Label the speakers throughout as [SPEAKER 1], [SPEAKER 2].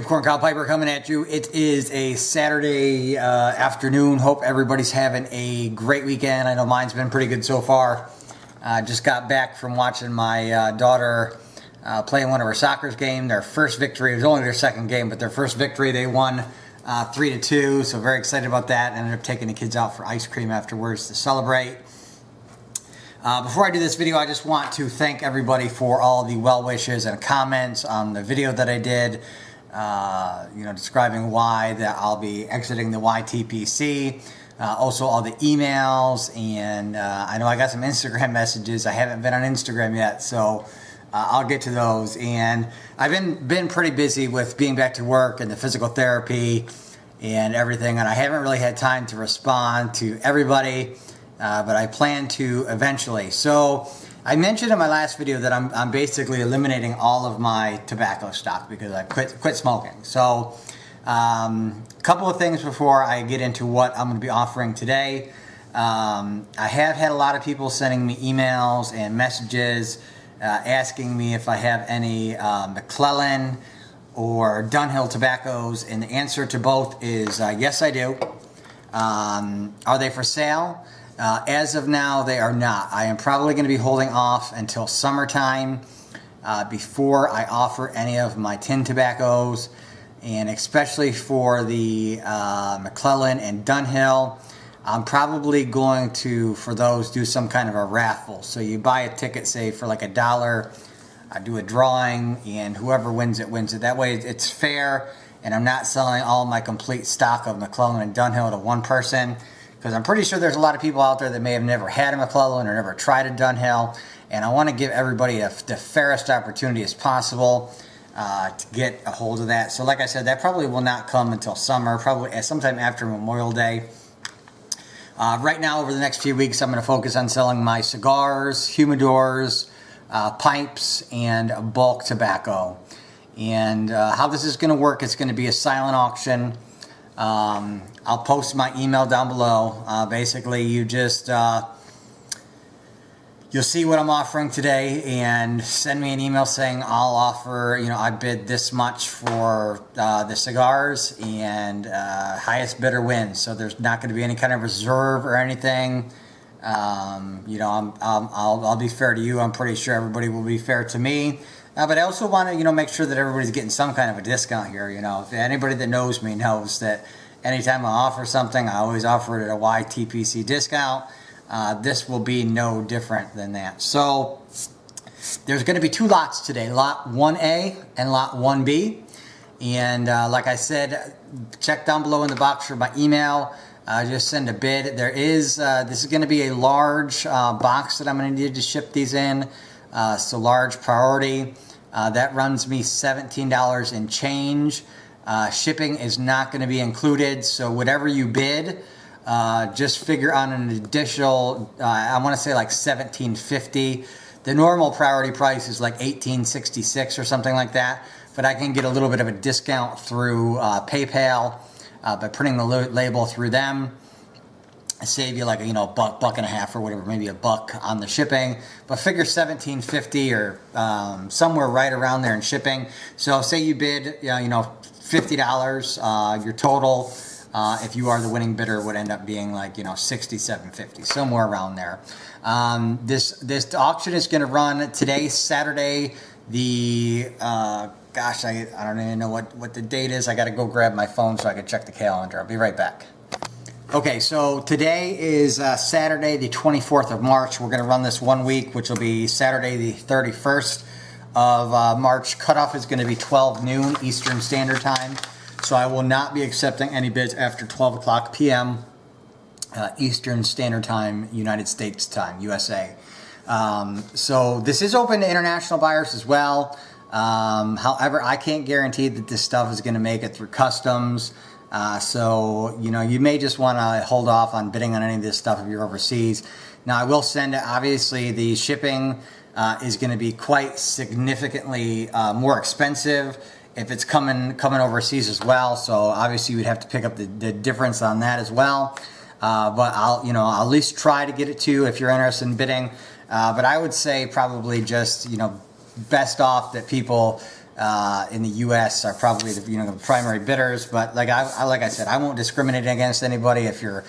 [SPEAKER 1] Corn Cow Piper coming at you. It is a Saturday afternoon. Hope everybody's having a great weekend. I know mine's been pretty good so far. Just got back from watching my daughter playing one of her soccer games. Their first victory. It was only their second game, but their first victory, they won 3-2. So very excited about that. Ended up taking the kids out for ice cream afterwards to celebrate. Before I do this video, I just want to thank everybody for all the well wishes and comments on the video that I did, describing why that I'll be exiting the YTPC. Also all the emails, and I know I got some Instagram messages. I haven't been on Instagram yet, so I'll get to those. And I've been pretty busy with being back to work and the physical therapy and everything, and I haven't really had time to respond to everybody. But I plan to eventually. So I mentioned in my last video that I'm basically eliminating all of my tobacco stock because I quit smoking. So a couple of things before I get into what I'm going to be offering today. I have had a lot of people sending me emails and messages asking me if I have any McClellan or Dunhill tobaccos, and the answer to both is yes, I do. Are they for sale? As of now, they are not. I am probably going to be holding off until summertime before I offer any of my tin tobaccos, and especially for the McClellan and Dunhill, I'm probably going to, for those, do some kind of a raffle. So you buy a ticket, say for like $1, I do a drawing, and whoever wins it wins it. That way it's fair, and I'm not selling all my complete stock of McClellan and Dunhill to one person. Because I'm pretty sure there's a lot of people out there that may have never had a McClellan or never tried a Dunhill, and I want to give everybody the fairest opportunity as possible to get a hold of that. So like I said, that probably will not come until summer, probably sometime after Memorial Day. Right now, over the next few weeks, I'm going to focus on selling my cigars, humidors, pipes, and bulk tobacco. And how this is going to work, it's going to be a silent auction. I'll post my email down below. Basically, you just you'll see what I'm offering today, and send me an email saying I'll offer, I bid this much for the cigars, and highest bidder wins. So there's not going to be any kind of reserve or anything. I'll be fair to you. I'm pretty sure everybody will be fair to me. But I also want to, make sure that everybody's getting some kind of a discount here. If anybody that knows me knows that anytime I offer something, I always offer it at a YTPC discount. This will be no different than that. So there's going to be two lots today, Lot 1A and Lot 1B. And like I said, check down below in the box for my email. Just send a bid. This is going to be a large box that I'm going to need to ship these in. So large priority. That runs me $17 and change. Shipping is not going to be included, so whatever you bid, just figure on an additional, I want to say like $17.50. The normal priority price is like $18.66 or something like that, but I can get a little bit of a discount through PayPal by printing the label through them. Save you like a buck and a half or whatever, maybe $1 on the shipping, but figure $17.50 or somewhere right around there in shipping. So say you bid $50, your total, if you are the winning bidder, would end up being like $67.50, somewhere around there. This auction is going to run today, Saturday, the I don't even know what the date is. I got to go grab my phone so I can check the calendar. I'll be right back. Okay, so today is Saturday, the 24th of March. We're going to run this 1 week, which will be Saturday, the 31st of March. Cutoff is going to be 12 noon Eastern Standard Time. So I will not be accepting any bids after 12 o'clock p.m. Eastern Standard Time, United States time, USA. So this is open to international buyers as well. However, I can't guarantee that this stuff is going to make it through customs. So you may just want to hold off on bidding on any of this stuff if you're overseas. Now, I will send it. Obviously, the shipping is going to be quite significantly more expensive if it's coming overseas as well. So obviously, you would have to pick up the difference on that as well. But I'll at least try to get it to you if you're interested in bidding. But I would say probably just best off that people in the U.S. are probably the primary bidders. But like I said, I won't discriminate against anybody. If you're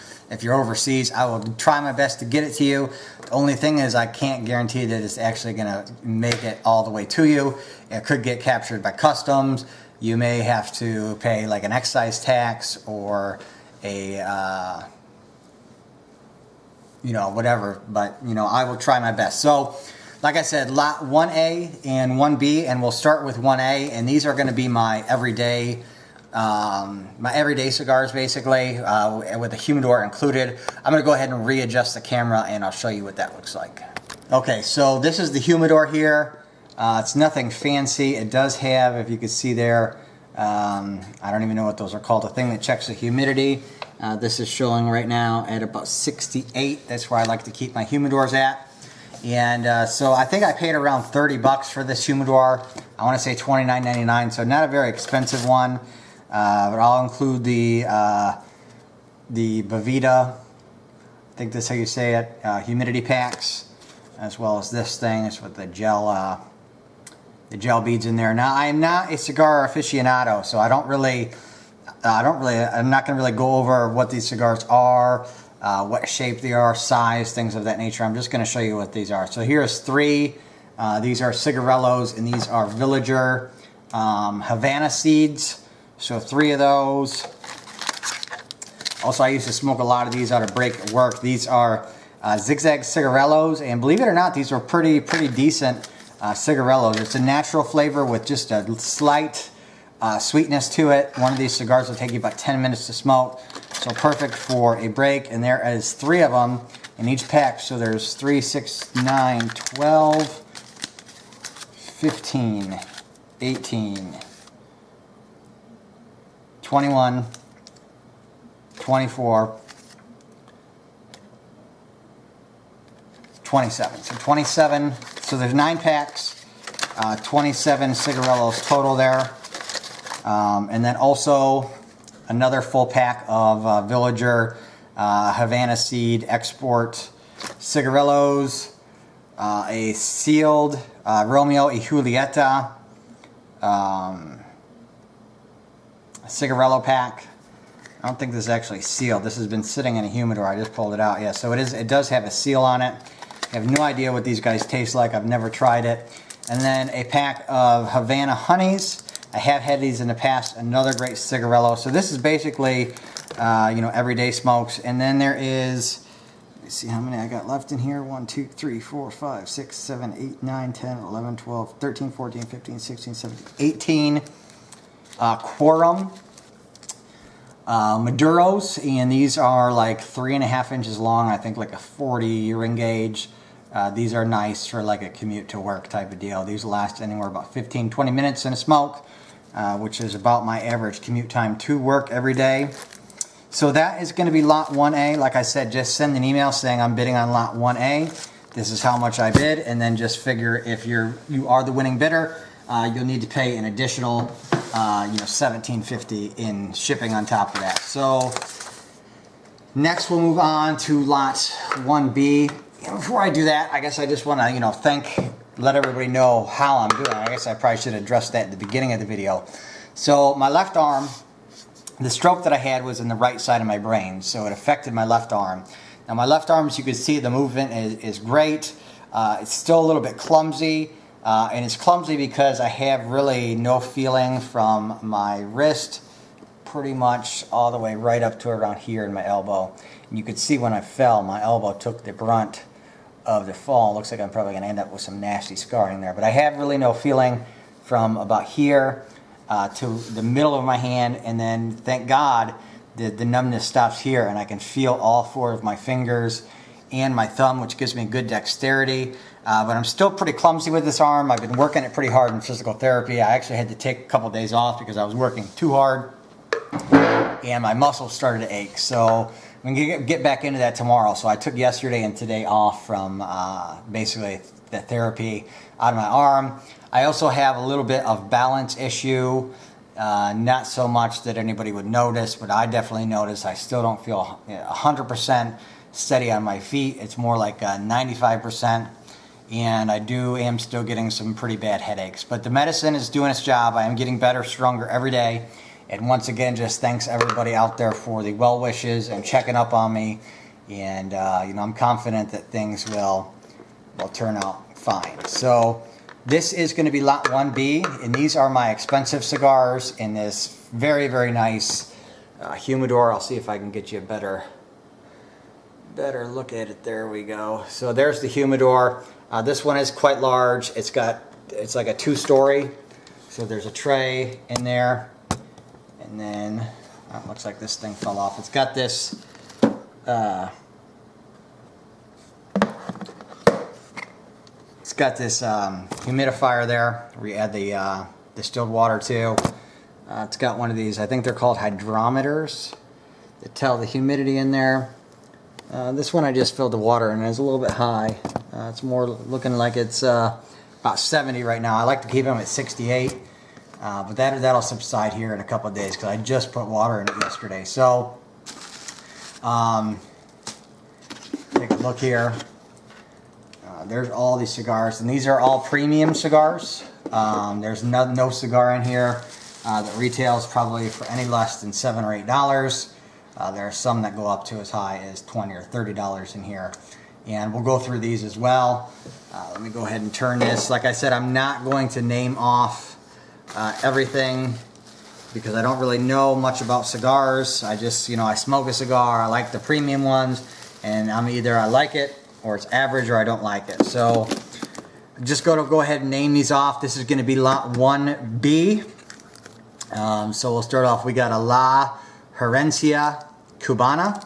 [SPEAKER 1] overseas, I will try my best to get it to you. The only thing is I can't guarantee that it's actually going to make it all the way to you. It could get captured by customs. You may have to pay like an excise tax or a whatever. But I will try my best. So like I said, lot 1A and 1B, and we'll start with 1A, and these are going to be my everyday cigars, basically, with the humidor included. I'm going to go ahead and readjust the camera, and I'll show you what that looks like. Okay, so this is the humidor here. It's nothing fancy. It does have, if you can see there, I don't even know what those are called, a thing that checks the humidity. This is showing right now at about 68. That's where I like to keep my humidors at. And so I think I paid around $30 for this humidor. I want to say $29.99, so not a very expensive one. But I'll include the Bavita, I think that's how you say it, humidity packs, as well as this thing. It's with the gel beads in there. Now I am not a cigar aficionado, so I'm not going to really go over what these cigars are. What shape they are, size, things of that nature. I'm just going to show you what these are. So here's three. These are cigarellos, and these are Villager Havana seeds. So three of those. Also, I used to smoke a lot of these out of break at work. These are zigzag cigarellos, and believe it or not, these are pretty decent cigarellos. It's a natural flavor with just a slight sweetness to it. One of these cigars will take you about 10 minutes to smoke. So perfect for a break, and there is three of them in each pack. So there's 3, 6, 9, 12, 15, 18, 21, 24, 27. So 27, so there's 9 packs, 27 cigarellos total there. And then also another full pack of Villager Havana Seed Export cigarellos, a sealed Romeo y Julieta cigarello pack. I don't think this is actually sealed. This has been sitting in a humidor. I just pulled it out. Yeah, so it does have a seal on it. I have no idea what these guys taste like. I've never tried it. And then a pack of Havana Honeys. I have had these in the past. Another great cigarello. So this is basically, everyday smokes. And then there is, let me see how many I got left in here. 1, 2, 3, 4, 5, 6, 7, 8, 9, 10, 11, 12, 13, 14, 15, 16, 17, 18 Quorum Maduros. And these are like 3.5 inches long. I think like a 40 ring gauge. These are nice for like a commute to work type of deal. These last anywhere about 15-20 minutes in a smoke, which is about my average commute time to work every day. So that is going to be lot 1A. Like I said, just send an email saying I'm bidding on lot 1A. This is how much I bid, and then just figure if you are the winning bidder, you'll need to pay an additional $17.50 in shipping on top of that. So next we'll move on to lot 1B. Before I do that, I guess I just want to, let everybody know how I'm doing. I guess I probably should address that at the beginning of the video. So my left arm, the stroke that I had was in the right side of my brain, so it affected my left arm. Now my left arm, as you can see, the movement is great. It's still a little bit clumsy, and it's clumsy because I have really no feeling from my wrist pretty much all the way right up to around here in my elbow. And you could see when I fell, my elbow took the brunt of the fall. It looks like I'm probably going to end up with some nasty scarring there. But I have really no feeling from about here to the middle of my hand, and then thank God the numbness stops here, and I can feel all 4 of my fingers and my thumb, which gives me good dexterity. But I'm still pretty clumsy with this arm. I've been working it pretty hard in physical therapy. I actually had to take a couple days off because I was working too hard and my muscles started to ache. So I'm going to get back into that tomorrow. So I took yesterday and today off from basically the therapy out of my arm. I also have a little bit of balance issue. Not so much that anybody would notice, but I definitely notice I still don't feel 100% steady on my feet. It's more like 95%. and I am still getting some pretty bad headaches. But the medicine is doing its job. I am getting better, stronger every day. And once again, just thanks everybody out there for the well wishes and checking up on me. And you know, I'm confident that things will turn out fine. So this is going to be lot 1B, and these are my expensive cigars in this very, very nice humidor. I'll see if I can get you a better look at it. There we go. So there's the humidor. This one is quite large. It's like a 2-story. So there's a tray in there, and then it looks like this thing fell off. It's got this humidifier there where you add the distilled water to. It's got one of these, I think they're called hydrometers, that tell the humidity in there. This one I just filled the water in, and it's a little bit high. It's more looking like it's about 70 right now. I like to keep them at 68, but that'll subside here in a couple of days because I just put water in it yesterday. So take a look here. There's all these cigars, and these are all premium cigars. There's no cigar in here that retails probably for any less than $7 or $8. There are some that go up to as high as $20 or $30 in here, and we'll go through these as well. Let me go ahead and turn this. Like I said, I'm not going to name off everything because I don't really know much about cigars. I just, I smoke a cigar. I like the premium ones, and either I like it or it's average or I don't like it. So just go ahead and name these off. This is going to be lot 1B. So we'll start off. We got a La Herencia Cubana,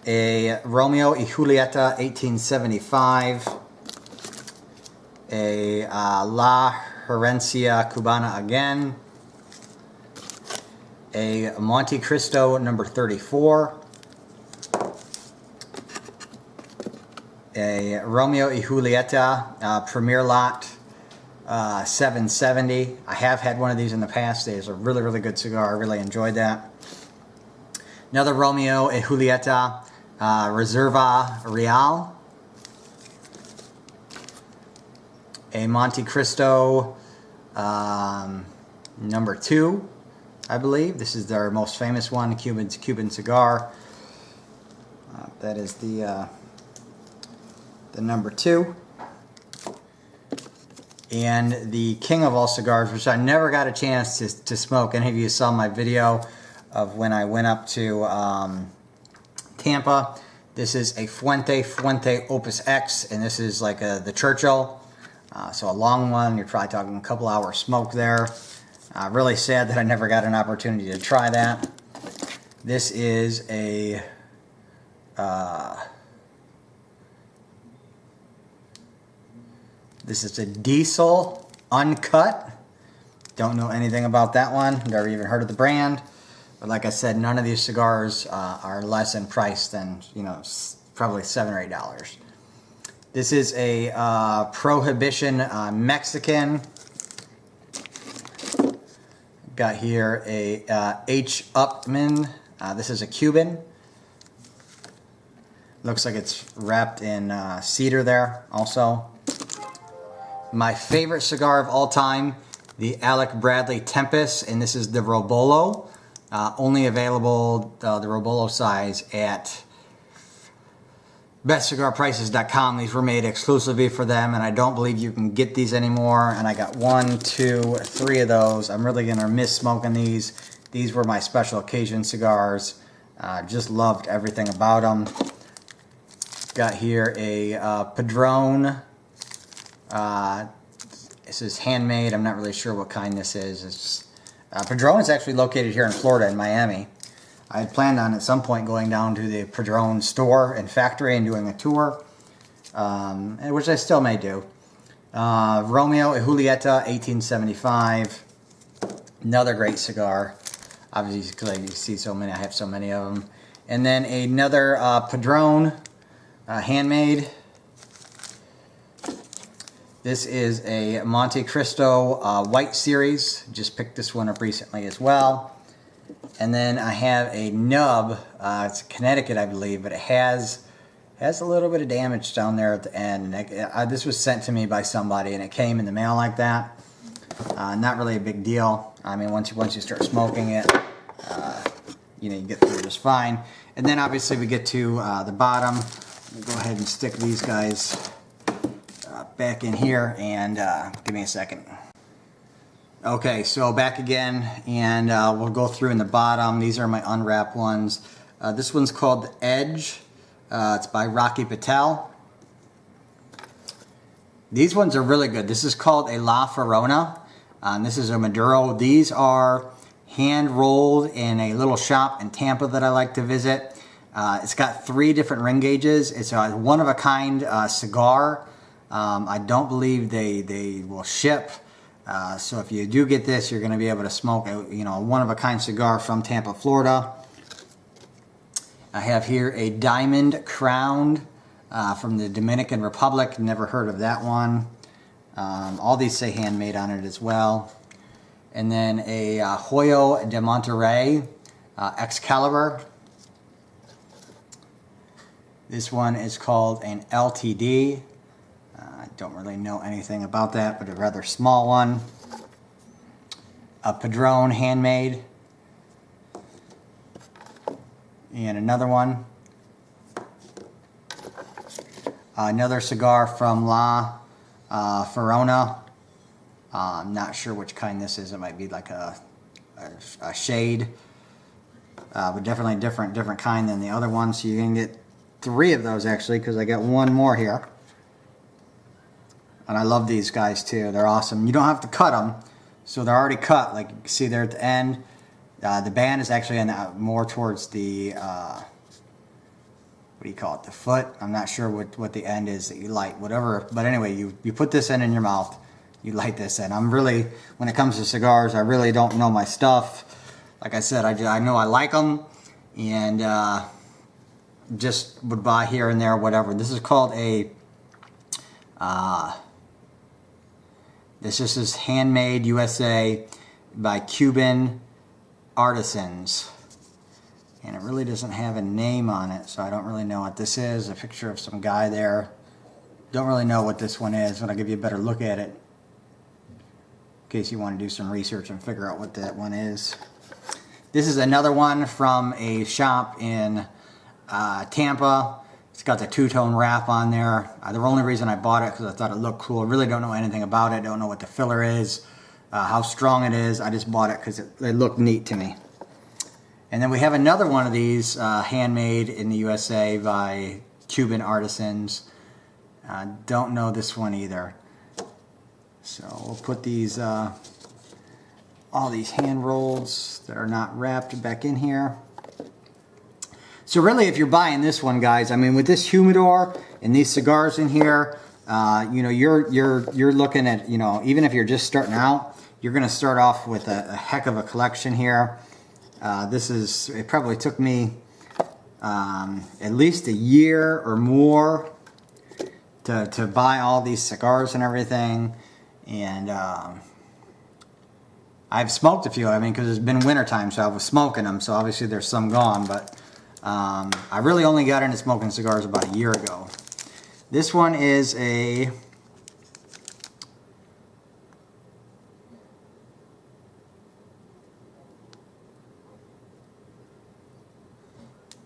[SPEAKER 1] a Romeo y Julieta 1875, a La Herencia Cubana again, a Monte Cristo number 34, a Romeo y Julieta Premier Lot 770. I have had one of these in the past. It's a really, really good cigar. I really enjoyed that. Another Romeo y Julieta Reserva Real. A Monte Cristo number 2, I believe. This is their most famous one, Cuban cigar. That is the number 2. And the king of all cigars, which I never got a chance to smoke. Any of you saw my video of when I went up to Tampa. This is a Fuente Opus X, and this is like the Churchill. So a long one. You're probably talking a couple hours smoke there. Really sad that I never got an opportunity to try that. This is a Diesel Uncut. Don't know anything about that one. Never even heard of the brand. But like I said, none of these cigars are less in price than, probably $7 or $8. This is a Prohibition Mexican. Got here a H. Upmann. This is a Cuban. Looks like it's wrapped in cedar there also. My favorite cigar of all time, the Alec Bradley Tempest, and this is the Robolo. Only available, the Robolo size, at bestcigarprices.com. These were made exclusively for them, and I don't believe you can get these anymore. And I got 1, 2, 3 of those. I'm really going to miss smoking these. These were my special occasion cigars. Just loved everything about them. Got here a Padron. This is handmade. I'm not really sure what kind this is. Padron is actually located here in Florida, in Miami. I had planned on at some point going down to the Padron store and factory and doing a tour, which I still may do. Romeo y Julieta 1875. Another great cigar. Obviously, because you see so many, I have so many of them. And then another Padron, handmade. This is a Monte Cristo White Series. Just picked this one up recently as well. And then I have a nub. It's Connecticut, I believe, but it has Has a little bit of damage down there at the end. This was sent to me by somebody, and it came in the mail like that. Not really a big deal. I mean, once you start smoking it, you know, you get through just fine. And then obviously we get to the bottom. We'll go ahead and stick these guys back in here, and give me a second. Okay, so back again, and we'll go through in the bottom. These are my unwrapped ones. This one's called The Edge. It's by Rocky Patel. These ones are really good. This is called a La Farona. This is a Maduro. These are hand rolled in a little shop in Tampa that I like to visit. It's got 3 different ring gauges. It's a one-of-a-kind cigar. I don't believe they will ship. So if you do get this, you're going to be able to smoke a one-of-a-kind cigar from Tampa, Florida. I have here a Diamond Crowned from the Dominican Republic. Never heard of that one. All these say handmade on it as well. And then a Hoyo de Monterrey Excalibur. This one is called an LTD. I don't really know anything about that, but a rather small one. A Padron handmade. And another one. Another cigar from La Farona. I'm not sure which kind this is. It might be like a shade. But definitely different kind than the other one. So you can get 3 of those actually, because I got one more here. And I love these guys too. They're awesome. You don't have to cut them. So they're already cut. Like you can see there at the end. The band is actually more towards the, what do you call it, the foot. I'm not sure what the end is that you light, whatever. But anyway, you put this in your mouth. You light this in. I'm really, when it comes to cigars, I really don't know my stuff. Like I said, I know I like them. And just would buy here and there, whatever. This is called a, this just is Handmade USA by Cuban Artisans, and it really doesn't have a name on it, so I don't really know what this is. A picture of some guy there. Don't really know what this one is, but I'll give you a better look at it in case you want to do some research and figure out what that one is. This is another one from a shop in Tampa. It's got the 2-tone wrap on there. The only reason I bought it because I thought it looked cool. I really don't know anything about it. Don't know what the filler is. How strong it is. I just bought it because it looked neat to me. And then we have another one of these handmade in the USA by Cuban Artisans. Don't know this one either. So we'll put these all these hand rolls that are not wrapped back in here. So really, if you're buying this one, guys, I mean, with this humidor and these cigars in here, you know, you're looking at, you know, even if you're just starting out, you're going to start off with a heck of a collection here. It probably took me at least a year or more to buy all these cigars and everything. And I've smoked a few, I mean, because it's been wintertime, so I was smoking them, so obviously there's some gone, but I really only got into smoking cigars about a year ago. This one is a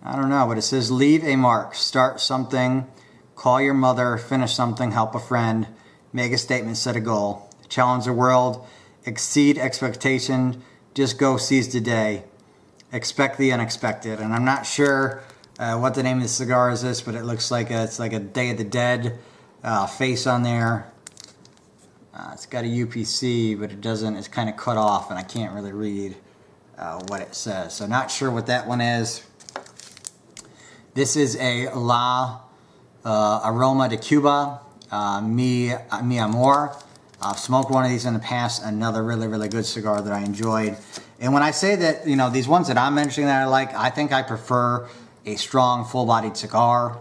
[SPEAKER 1] I don't know, but it says leave a mark, start something, call your mother, finish something, help a friend, make a statement, set a goal, challenge the world, exceed expectation, just go seize the day, expect the unexpected. And I'm not sure what the name of the cigar is this, but it looks like it's like a Day of the Dead face on there. It's got a UPC, but it doesn't, it's kind of cut off and I can't really read what it says. So not sure what that one is. This is a La Aroma de Cuba, Mi Amor. I've smoked one of these in the past, another really good cigar that I enjoyed. And when I say that, you know, these ones that I'm mentioning that I like, I think I prefer a strong, full-bodied cigar.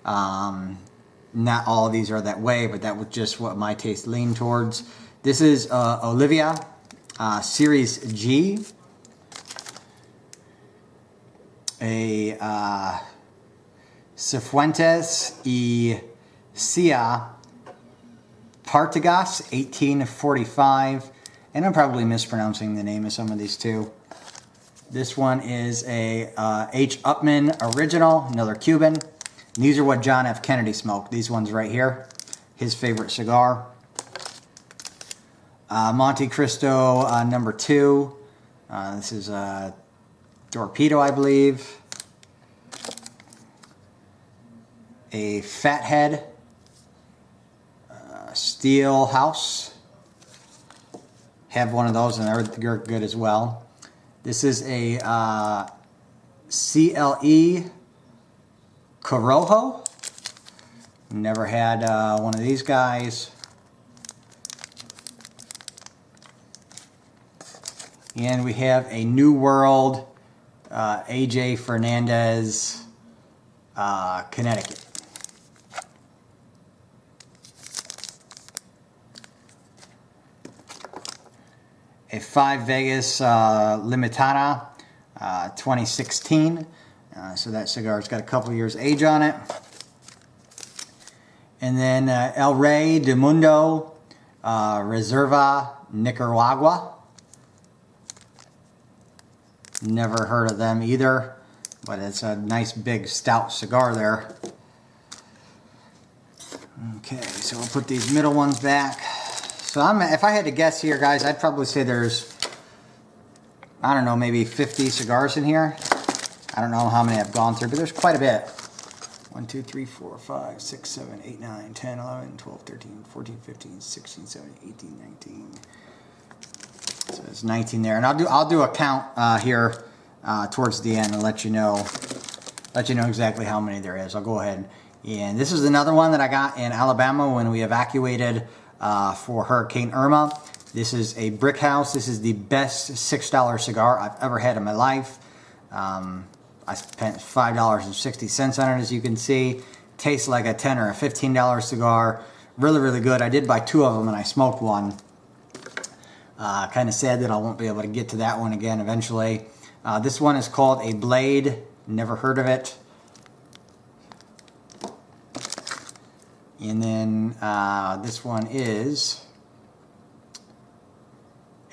[SPEAKER 1] Not all of these are that way, but that was just what my taste leaned towards. This is Olivia Series G. A Cifuentes y Cia Partagas, 1845. And I'm probably mispronouncing the name of some of these too. This one is a H. Upman Original, another Cuban. And these are what John F. Kennedy smoked. These ones right here, his favorite cigar. Monte Cristo number 2. This is a Torpedo, I believe. A Fathead Steel House. Have one of those and they're good as well. This is a CLE Corojo. Never had one of these guys. And we have a New World AJ Fernandez, Connecticut. A 5 Vegas Limitada, 2016. So that cigar's got a couple years age on it. And then El Rey de Mundo Reserva Nicaragua. Never heard of them either, but it's a nice big stout cigar there. Okay, so we'll put these middle ones back. So if I had to guess here, guys, I'd probably say there's, I don't know, maybe 50 cigars in here. I don't know how many I've gone through, but there's quite a bit. 1, 2, 3, 4, 5, 6, 7, 8, 9, 10, 11, 12, 13, 14, 15, 16, 17, 18, 19. So there's 19 there, and I'll do a count here towards the end and let you know exactly how many there is. I'll go ahead. And this is another one that I got in Alabama when we evacuated for Hurricane Irma. This is a Brick House. This is the best $6 cigar I've ever had in my life. I spent $5.60 on it, as you can see. Tastes like a $10 or a $15 cigar. Really, really good. I did buy 2 of them and I smoked one. Kind of sad that I won't be able to get to that one again eventually. This one is called a Blade. Never heard of it. And then this one is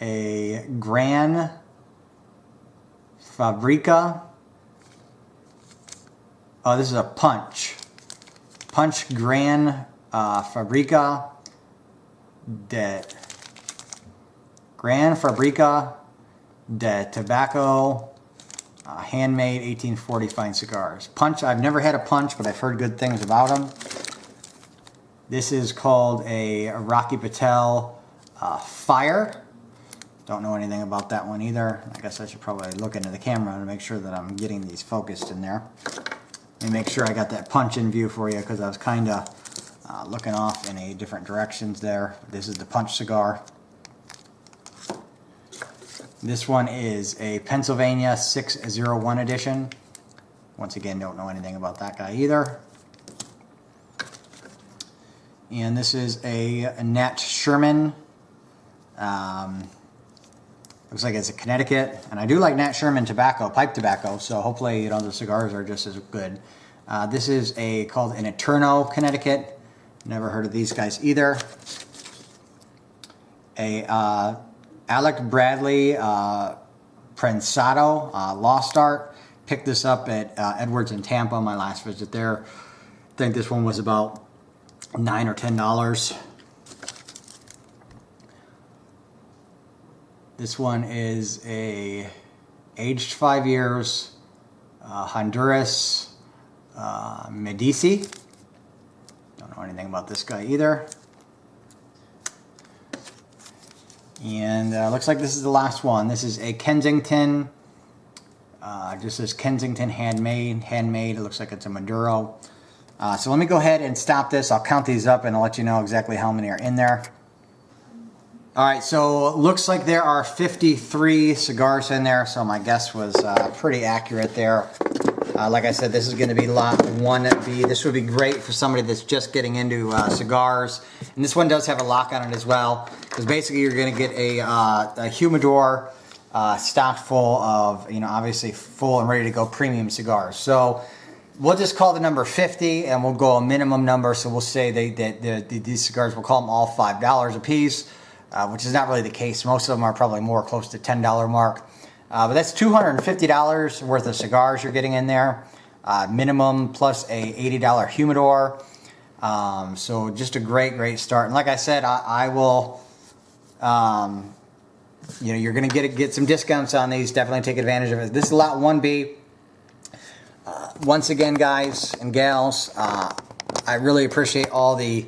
[SPEAKER 1] a Gran Fabrica. Oh, this is a Punch. Punch Gran Fabrica de Tobacco, handmade 1840 fine cigars. Punch, I've never had a Punch, but I've heard good things about them. This is called a Rocky Patel Fire. Don't know anything about that one either. I guess I should probably look into the camera to make sure that I'm getting these focused in there. Let me make sure I got that Punch in view for you, because I was kind of looking off in a different directions there. This is the Punch cigar. This one is a Pennsylvania 601 edition. Once again, don't know anything about that guy either. And this is a Nat Sherman. Looks like it's a Connecticut. And I do like Nat Sherman tobacco, pipe tobacco, so hopefully, you know, the cigars are just as good. This is called an Eterno Connecticut. Never heard of these guys either. A Alec Bradley Prensado Lost Art. Picked this up at Edwards in Tampa, my last visit there. I think this one was about $9 or $10. This one is a aged 5 years Honduras Medici. Don't know anything about this guy either. And looks like this is the last one. This is a Kensington. Just says Kensington handmade. Handmade. It looks like it's a Maduro. So let me go ahead and stop this. I'll count these up and I'll let you know exactly how many are in there. Alright, so it looks like there are 53 cigars in there, so my guess was pretty accurate there. Like I said, this is going to be lot 1B. This would be great for somebody that's just getting into cigars. And this one does have a lock on it as well, because basically you're going to get a humidor stocked full of, you know, obviously full and ready to go premium cigars. So we'll just call the number 50, and we'll go a minimum number. So we'll say these cigars, we'll call them all $5 a piece, which is not really the case. Most of them are probably more close to $10 mark. But that's $250 worth of cigars you're getting in there, minimum, plus a $80 humidor. So just a great start. And like I said, I will, you're going to get some discounts on these. Definitely take advantage of it. This is lot 1B. Once again, guys and gals, I really appreciate all the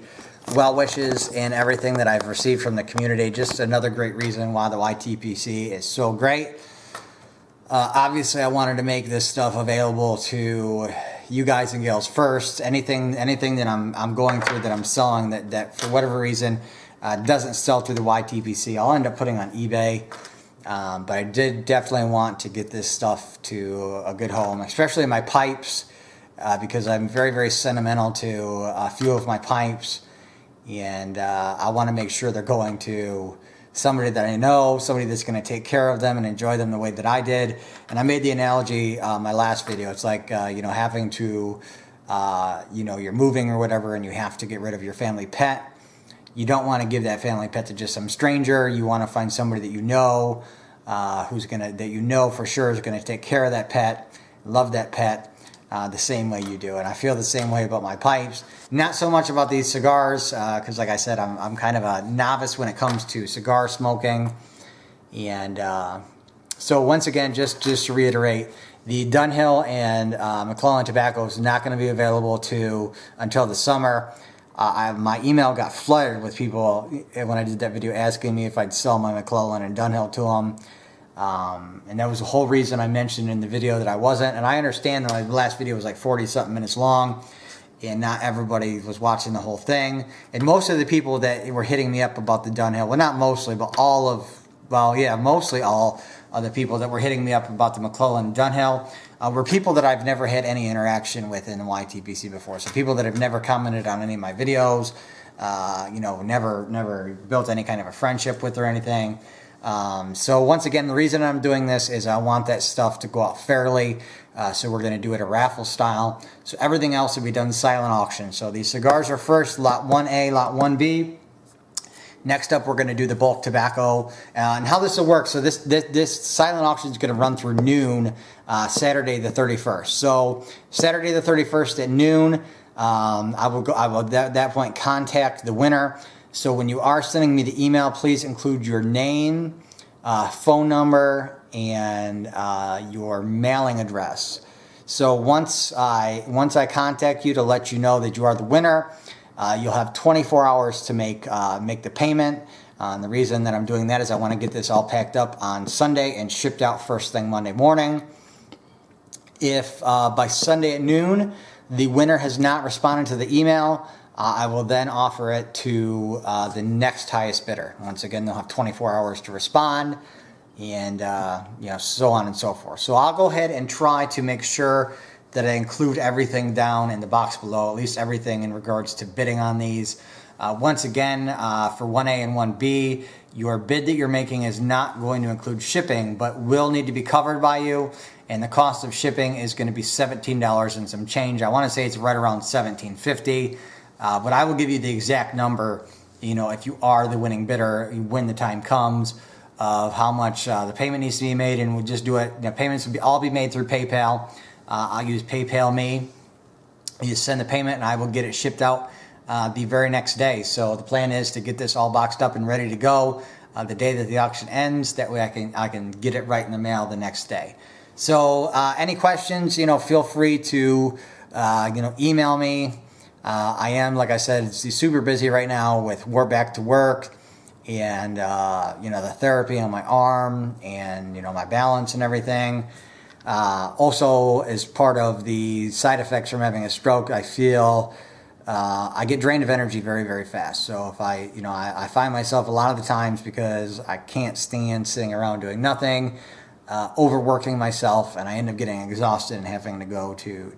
[SPEAKER 1] well wishes and everything that I've received from the community. Just another great reason why the YTPC is so great. Obviously, I wanted to make this stuff available to you guys and gals first. Anything that I'm going through, that I'm selling, that for whatever reason doesn't sell through the YTPC, I'll end up putting on eBay. But I did definitely want to get this stuff to a good home, especially my pipes, because I'm very sentimental to a few of my pipes, and I want to make sure they're going to somebody that I know, somebody that's going to take care of them and enjoy them the way that I did. And I made the analogy my last video. It's like having to you're moving or whatever, and you have to get rid of your family pet. You don't want to give that family pet to just some stranger. You want to find somebody that you know, that you know for sure is gonna take care of that pet, love that pet, the same way you do. And I feel the same way about my pipes. Not so much about these cigars, because like I said, I'm kind of a novice when it comes to cigar smoking. And so once again, just to reiterate, the Dunhill and McClellan tobacco is not going to be available until the summer. My email got flooded with people when I did that video asking me if I'd sell my McClellan and Dunhill to them. And that was the whole reason I mentioned in the video that I wasn't. And I understand that the last video was like 40-something minutes long, and not everybody was watching the whole thing. And most of the people that were hitting me up about the Dunhill, well, not mostly, but mostly all of the people that were hitting me up about the McClellan and Dunhill were people that I've never had any interaction with in the YTPC before. So people that have never commented on any of my videos, never built any kind of a friendship with or anything. So once again, the reason I'm doing this is I want that stuff to go out fairly. So we're going to do it a raffle style. So everything else will be done silent auction. So these cigars are first, lot 1A, lot 1B. Next up, we're going to do the bulk tobacco. And how this will work, so this silent auction is going to run through noon, Saturday the 31st. So Saturday the 31st at noon, I will at that point contact the winner. So when you are sending me the email, please include your name, phone number, and your mailing address. So once I contact you to let you know that you are the winner, you'll have 24 hours to make the payment. And the reason that I'm doing that is I want to get this all packed up on Sunday and shipped out first thing Monday morning. If by Sunday at noon the winner has not responded to the email, I will then offer it to the next highest bidder. Once again, they'll have 24 hours to respond, and so on and so forth. So I'll go ahead and try to make sure that I include everything down in the box below, at least everything in regards to bidding on these. Once again, for 1A and 1B, your bid that you're making is not going to include shipping, but will need to be covered by you. And the cost of shipping is going to be $17 and some change. I want to say it's right around $17.50. But I will give you the exact number, if you are the winning bidder, when the time comes, of how much the payment needs to be made, and we'll just do it. Payments will all be made through PayPal. I'll use PayPal Me. You send the payment, and I will get it shipped out the very next day. So the plan is to get this all boxed up and ready to go the day that the auction ends. That way I can get it right in the mail the next day. So any questions, feel free to email me. I am, like I said, super busy right now with back to work, and the therapy on my arm, and my balance and everything. Also, as part of the side effects from having a stroke, I feel I get drained of energy very fast. So if I find myself a lot of the times, because I can't stand sitting around doing nothing, overworking myself, and I end up getting exhausted and having to go to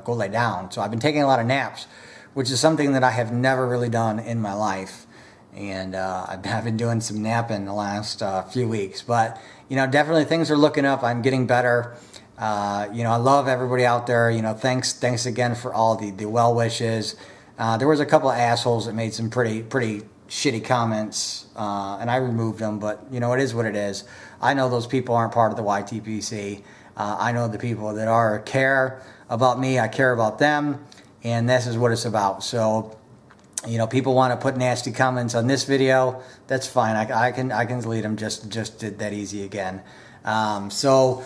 [SPEAKER 1] go lay down. So I've been taking a lot of naps, which is something that I have never really done in my life, and I've been doing some napping the last few weeks. But definitely things are looking up. I'm getting better. I love everybody out there. Thanks again for all the well wishes. There was a couple of assholes that made some pretty shitty comments, and I removed them. But it is what it is. I know those people aren't part of the YTPC. I know the people that care about me. I care about them, and this is what it's about. So, people want to put nasty comments on this video. That's fine. I can delete them. Just did that easy again. So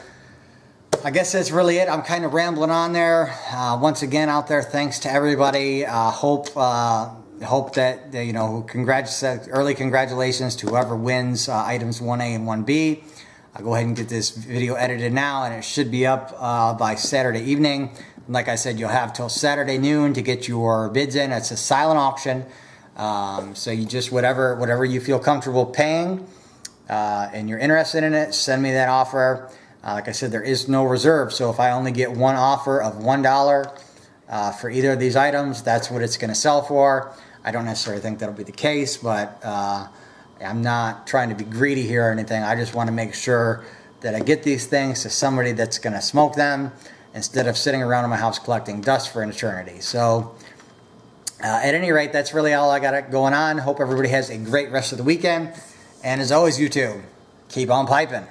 [SPEAKER 1] I guess that's really it. I'm kind of rambling on there. Once again, out there, thanks to everybody. Hope that early congratulations to whoever wins items 1A and 1B. I'll go ahead and get this video edited now, and it should be up by Saturday evening. Like I said, you'll have till Saturday noon to get your bids in. It's a silent auction, so you just whatever you feel comfortable paying, and you're interested in it, send me that offer. Like I said, there is no reserve, so if I only get one offer of $1 for either of these items, that's what it's going to sell for. I don't necessarily think that'll be the case, but I'm not trying to be greedy here or anything. I just want to make sure that I get these things to somebody that's going to smoke them instead of sitting around in my house collecting dust for an eternity. So at any rate, that's really all I got going on. Hope everybody has a great rest of the weekend. And as always, YouTube, keep on piping.